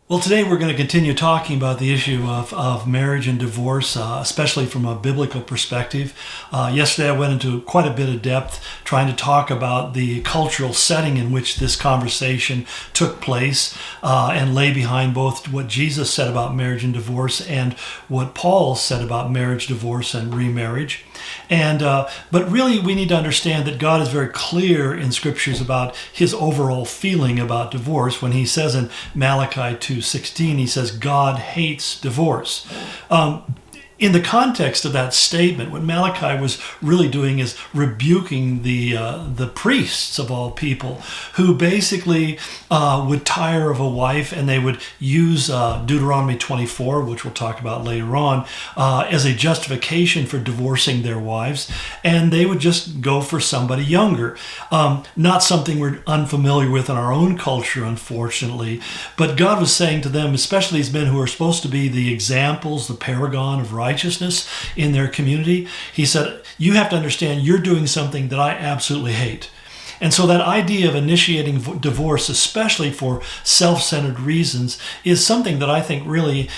Well, today we're going to continue talking about the issue of marriage and divorce, especially from a biblical perspective. Yesterday I went into quite a bit of depth trying to talk about the cultural setting in which this conversation took place and lay behind both what Jesus said about marriage and divorce and what Paul said about marriage, divorce, and remarriage. But really we need to understand that God is very clear in scriptures about his overall feeling about divorce. When he says in Malachi 2:16, he says God hates divorce. In the context of that statement, what Malachi was really doing is rebuking the priests of all people who basically would tire of a wife, and they would use Deuteronomy 24, which we'll talk about later on, as a justification for divorcing their wives, and they would just go for somebody younger. Not something we're unfamiliar with in our own culture, unfortunately, but God was saying to them, especially these men who are supposed to be the examples, the paragon of righteousness in their community, he said, you have to understand you're doing something that I absolutely hate. And so that idea of initiating divorce, especially for self-centered reasons, is something that I think really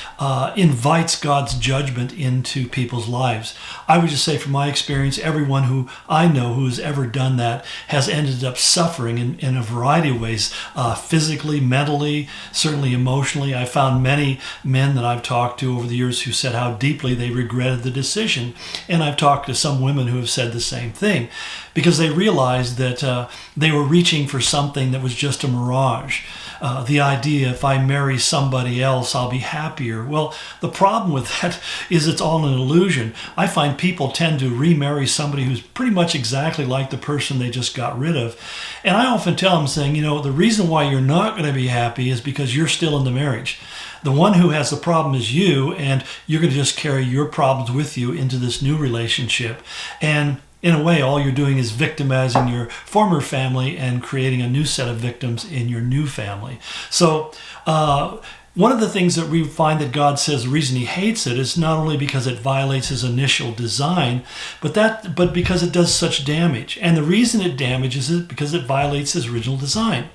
invites God's judgment into people's lives. I would just say from my experience, everyone who I know who has ever done that has ended up suffering in a variety of ways, physically, mentally, certainly emotionally. I found many men that I've talked to over the years who said how deeply they regretted the decision. And I've talked to some women who have said the same thing, because they realized that they were reaching for something that was just a mirage. The idea, if I marry somebody else, I'll be happier. Well, the problem with that is it's all an illusion. I find people tend to remarry somebody who's pretty much exactly like the person they just got rid of. And I often tell them, saying, the reason why you're not going to be happy is because you're still in the marriage. The one who has the problem is you, and you're going to just carry your problems with you into this new relationship. And in a way, all you're doing is victimizing your former family and creating a new set of victims in your new family. So one of the things that we find that God says the reason he hates it is not only because it violates his initial design, but because it does such damage. And the reason it damages it because it violates his original design.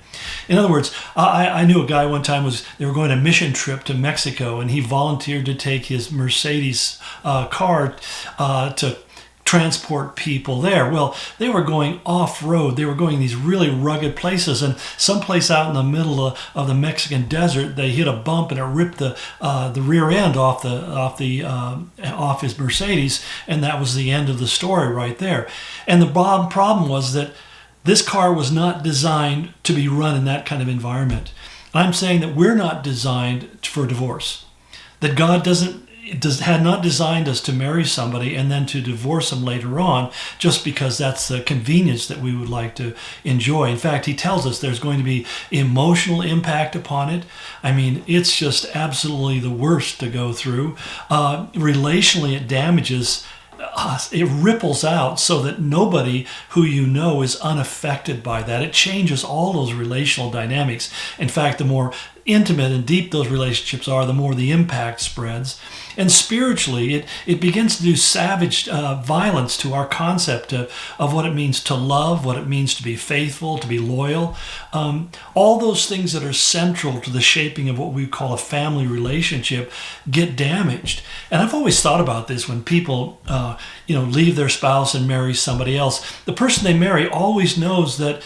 In other words, I knew a guy one time they were going on a mission trip to Mexico, and he volunteered to take his Mercedes car to transport people there. Well, they were going off-road. They were going these really rugged places, and someplace out in the middle of the Mexican desert, they hit a bump and it ripped the rear end off his Mercedes, and that was the end of the story right there. And the problem was that this car was not designed to be run in that kind of environment. I'm saying that we're not designed for divorce. That God had not designed us to marry somebody and then to divorce them later on just because that's the convenience that we would like to enjoy. In fact, he tells us there's going to be emotional impact upon it. I mean, it's just absolutely the worst to go through. Relationally, it damages us. It ripples out so that nobody who you know is unaffected by that. It changes all those relational dynamics. In fact, the more intimate and deep those relationships are, the more the impact spreads. And spiritually, it begins to do savage violence to our concept of what it means to love, what it means to be faithful, to be loyal. All those things that are central to the shaping of what we call a family relationship get damaged. And I've always thought about this when people leave their spouse and marry somebody else. The person they marry always knows that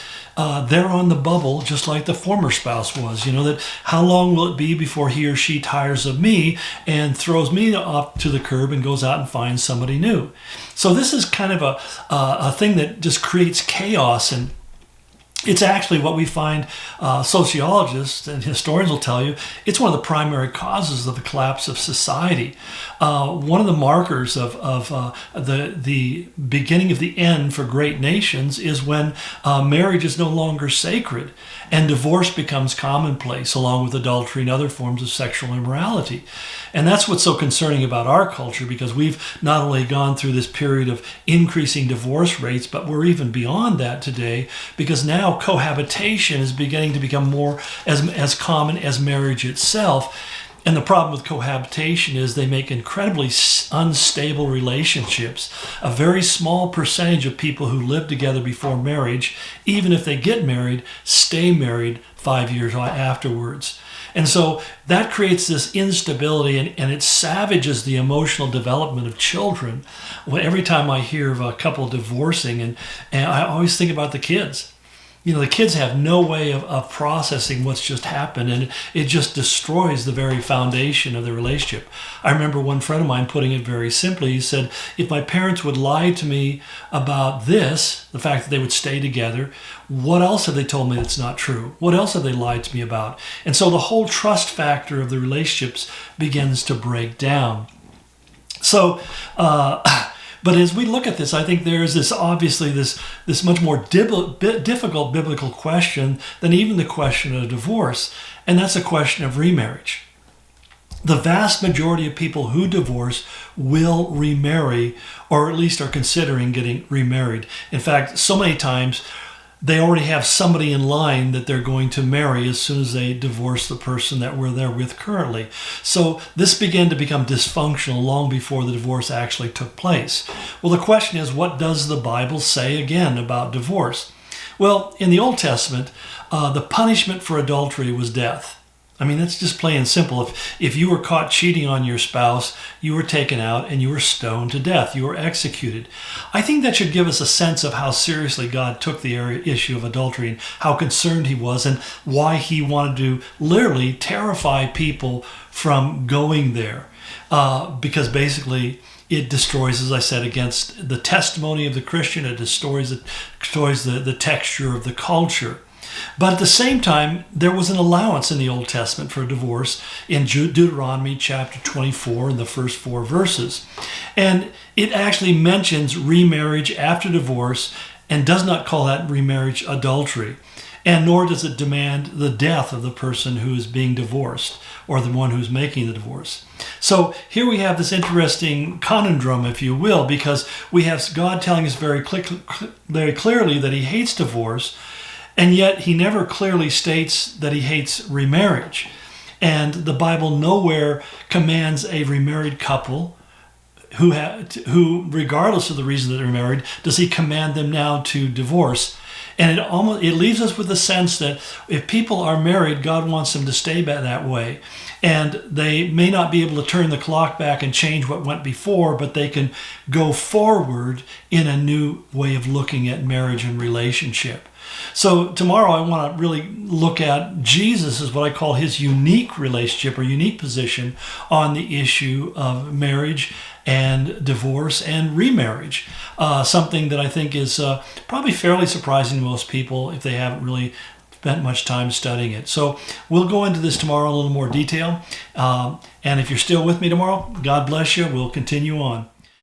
they're on the bubble just like the former spouse was. That how long will it be before he or she tires of me and throws me off to the curb and goes out and finds somebody new. So this is kind of a thing that just creates chaos, and it's actually what we find sociologists and historians will tell you, it's one of the primary causes of the collapse of society. One of the markers of the beginning of the end for great nations is when marriage is no longer sacred and divorce becomes commonplace along with adultery and other forms of sexual immorality. And that's what's so concerning about our culture, because we've not only gone through this period of increasing divorce rates, but we're even beyond that today, because now cohabitation is beginning to become more as common as marriage itself. And the problem with cohabitation is they make incredibly unstable relationships. A very small percentage of people who live together before marriage, even if they get married, stay married 5 years afterwards. And so that creates this instability, and it savages the emotional development of children. Every time I hear of a couple divorcing, and I always think about the kids. The kids have no way of processing what's just happened, and it just destroys the very foundation of the relationship. I remember one friend of mine putting it very simply. He said, if my parents would lie to me about this, the fact that they would stay together, what else have they told me that's not true? What else have they lied to me about? And so the whole trust factor of the relationships begins to break down. So, but as we look at this, I think there is this much more difficult biblical question than even the question of divorce, and that's a question of remarriage. The vast majority of people who divorce will remarry, or at least are considering getting remarried. In fact, so many times they already have somebody in line that they're going to marry as soon as they divorce the person that we're there with currently. So this began to become dysfunctional long before the divorce actually took place. Well, the question is, what does the Bible say again about divorce? Well, in the Old Testament, the punishment for adultery was death. I mean, that's just plain and simple. If you were caught cheating on your spouse, you were taken out and you were stoned to death. You were executed. I think that should give us a sense of how seriously God took the issue of adultery and how concerned he was, and why he wanted to literally terrify people from going there. Because basically it destroys, as I said, against the testimony of the Christian. It destroys the texture of the culture. But at the same time, there was an allowance in the Old Testament for divorce in Deuteronomy chapter 24 in the first 4 verses. And it actually mentions remarriage after divorce and does not call that remarriage adultery. And nor does it demand the death of the person who is being divorced or the one who's making the divorce. So here we have this interesting conundrum, if you will, because we have God telling us very clearly that he hates divorce, and yet he never clearly states that he hates remarriage. And the Bible nowhere commands a remarried couple who, regardless of the reason that they're married, does he command them now to divorce. And it leaves us with the sense that if people are married, God wants them to stay that way. And they may not be able to turn the clock back and change what went before, but they can go forward in a new way of looking at marriage and relationship. So tomorrow I want to really look at Jesus as what I call his unique relationship or unique position on the issue of marriage and divorce and remarriage. Something that I think is probably fairly surprising to most people if they haven't really spent much time studying it. So we'll go into this tomorrow in a little more detail. And if you're still with me tomorrow, God bless you. We'll continue on.